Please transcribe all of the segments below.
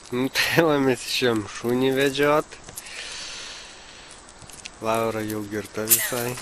Nu, tai va mes išėjom šunį vedžiot. Laura jau girta visai.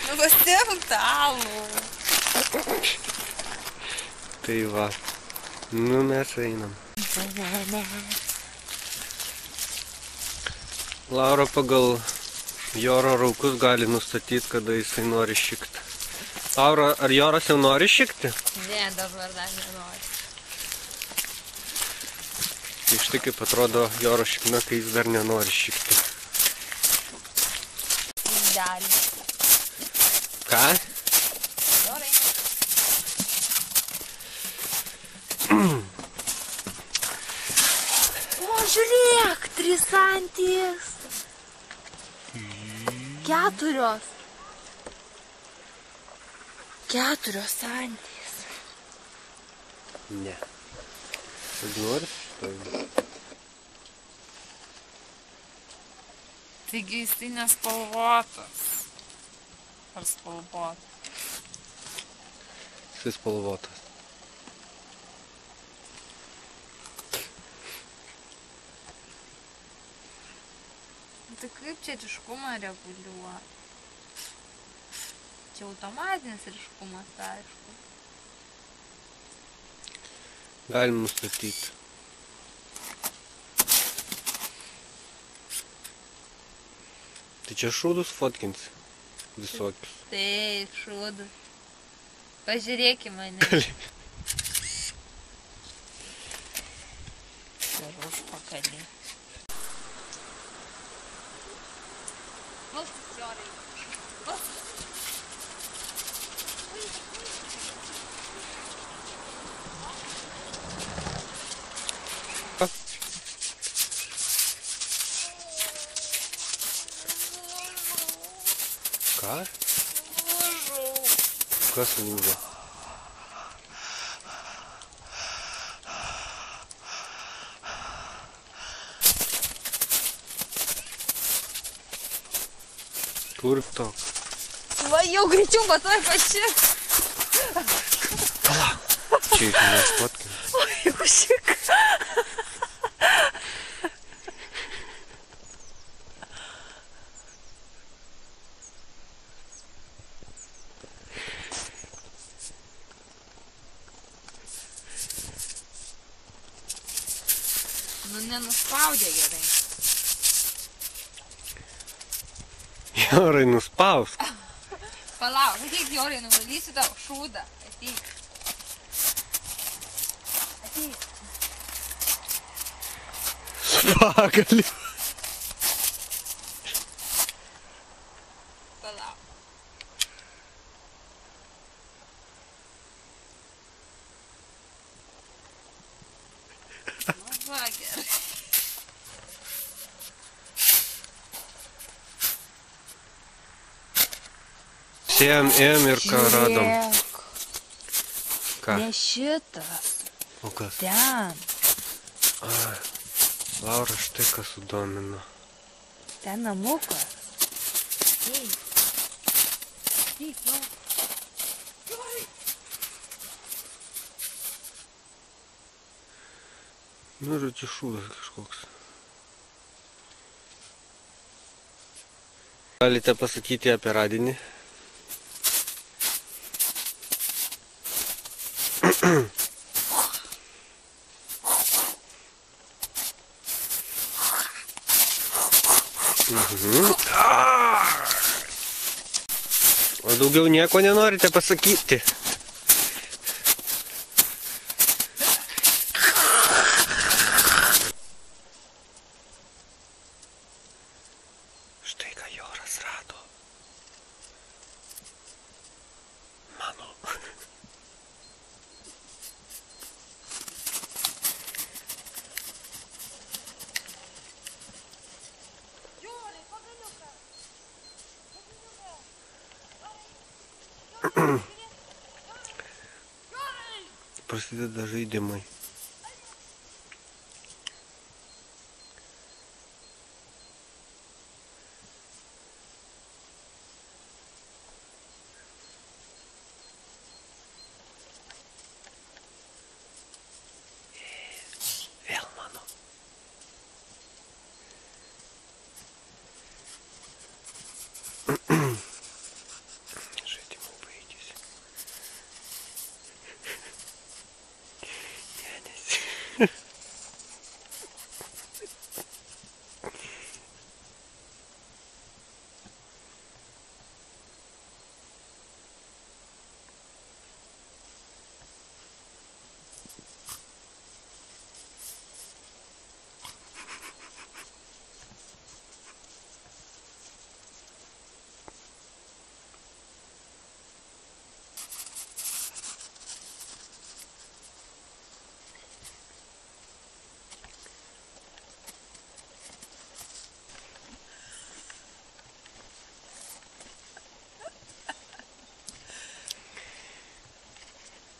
Nu, pasiimk talų. Tai va. Nu, mes einam. Laura pagal Joro raukus gali nustatyti, kada jisai nori šikti. Laura, ar Joras jau nori šikti? Ne, dabar dar nenori. Tai štai kaip atrodo Joro šikna, kai jis dar nenori šikti. Dalį. Ką? Jorai. O, žiūrėk, 3 antys. 4. 4 antys. Ne. Ar nori šitoj? Taigi jisai nespalvotas. Ar spalvotas? Jisai spalvotas. Tai kaip čia ryškumą reguliuoti? Čia automatinis ryškumas, aišku. Galim nustatyti. Tai čia šūdus fotkins visokius. Taip, šūdus. Pažiūrėk į mane. Ir užpakalį. Balsas, Jorai. Balsas. Ką? Lūžau. Kas lūžo? Kur toks? Va, jau greičiau patoj paši. Palauk. Čia iš manęs fotkins. O, jau šik. Nu, nenuspaudė gerai. Jorai, nuspausk. Palauk, ateik, Jorai, nuvalysiu tau šūdą. Ateik. Ateik. Spagali. Palauk. Nu, va, gerai. Ėjom ir ką radom. Ką? Ne šitas. O kas? Ten. Ai, Laura štai kas sudomino. Ten namukas. Eik. Eik, jau. Nu, žodžiu, šūdas kažkoks. Galite pasakyti apie radinį? O daugiau nieko nenorite pasakyti? Štai ką Joras rado. Mano. Prasideda žaidimai. Vėl.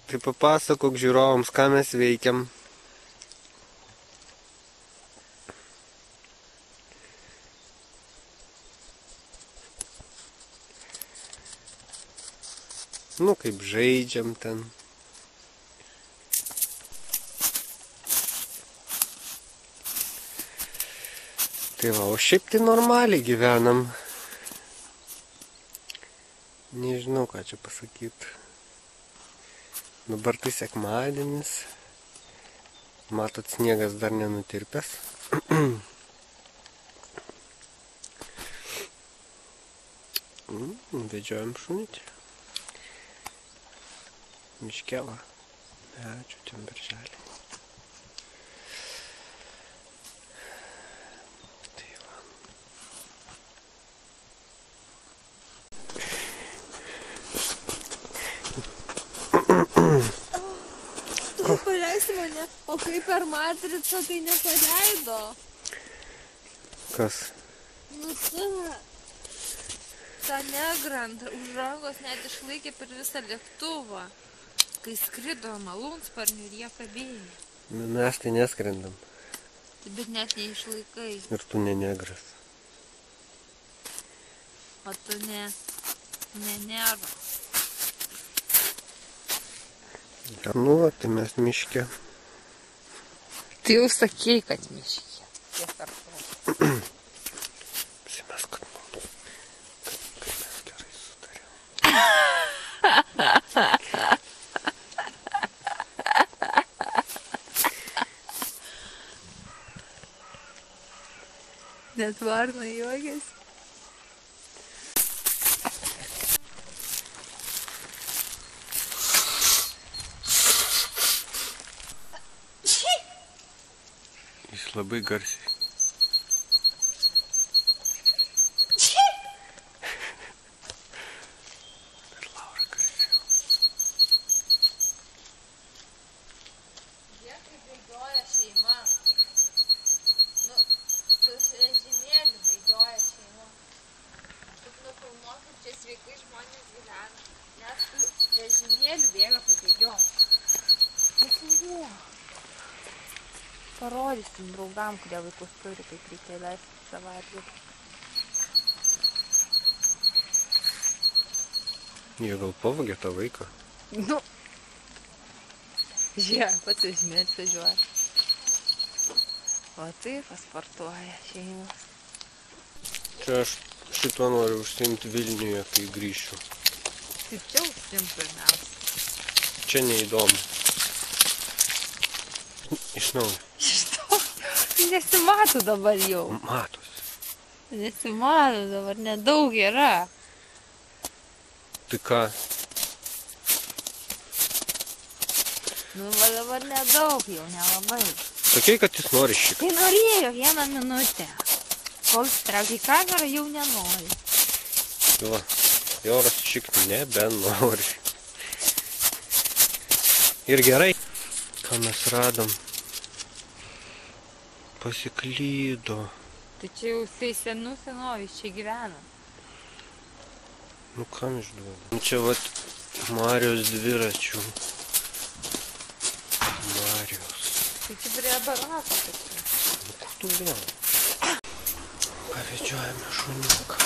Tai papasakok žiūrovams, ką mes veikiam. Nu, kaip žaidžiam ten. Tai va, o šiaip tai normaliai gyvenam. Nežinau, ką čia pasakyti. Dabar tai sekmadienis. Matot, sniegas dar nenutirpęs. Vedžiojam šunitį. Miškėva. Ačiū, ten birželį. Tai va. Tu paleisi mane, o kaip per matricą tai nepaleido. Kas? Nu ta negrant už rankos net išlaikė per visą lėktuvą. Kai skrido malūnsparniu ir jie kabėjo. Mes tai neskrendam. Bet net neišlaikai. Ir tu ne negras. O tu ne nėra. Nu, tai mes miške. Tai jau sakei, kad miške. Mes, kad mes gerai sutarėm. Net varna juokės. Jis labai garsiai. Ir Laura garsiau. Jie kaip bėgioja šeima. Nu, su vežimėliu bėgioja šeima. Kaip nufilmuok, kaip čia sveikai žmonės gyvena. Net su vežimėliu bėga pabėgiom. Nufilmuok. Parodysim draugam, kurie vaikus turi, kaip reikia leisti savaitgalį. Jie gal pavogė tą vaiką. Nu. Žiūrėk, pats vežimėlis važiuoja. O tai pasportuoja šeimos. Čia aš šituo noriu užsiimti Vilniuje, kai grįšiu. Tai čia užsiim pirmiausia. Čia neįdomu. Iš naujo. Nesimato dabar jau. Matosi. Nesimato dabar, nedaug yra. Tai ką? Nu, va dabar nedaug jau, nelabai. Sakei, kad jis nori šikti. Tai norėjo 1 minutę. Kol traukia kamerą, jau nenori. Tai va, Joras šikti nebenori. Ir gerai. Ką mes radom? Pasiklydo. Tai čia jau jisai senovės čia gyvena. Nu kam išduoda? Nu čia vat Marijos dviračių. Marijos. Tai čia prie barato tokia. Nu kur tu vėl? Pavedžiojame šuniuką.